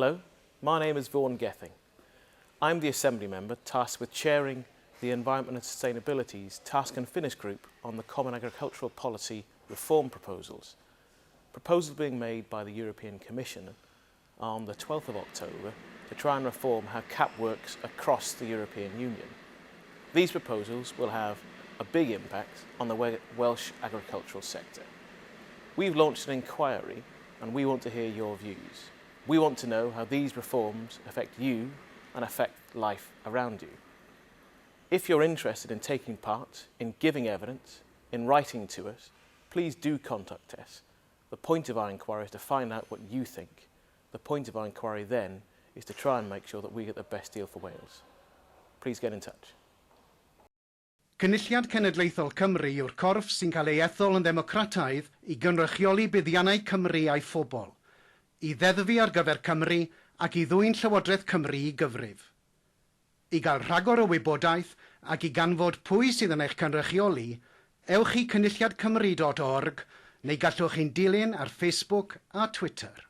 Hello, my name is Vaughan Gething. I'm the Assembly Member tasked with chairing the Environment and Sustainability's Task and Finish Group on the Common Agricultural Policy reform proposals. Proposals being made by the European Commission on the 12th of October to try and reform how CAP works across the European Union. These proposals will have a big impact on the Welsh agricultural sector. We've launched an inquiry and we want to hear your views. We want to know how these reforms affect you and affect life around you. If you're interested in taking part, in giving evidence, in writing to us, please do contact us. The point of our inquiry is to find out what you think. The point of our inquiry then is to try and make sure that we get the best deal for Wales. Please get in touch. Gynulliad Cenedlaethol Cymru yw'r corff sy'n cael ei ethol yn ddemocrataidd i gynrychioli buddiannau Cymru a'i phobl, i ddeddfu ar gyfer Cymru ac i ddwyn Llywodraeth Cymru i gyfrif. I gael rhagor o wybodaeth ac i ganfod pwy sydd yn eich cynrychioli, ewch i cynulliadcymru.org neu gallwch chi'n dilyn ar Facebook a Twitter.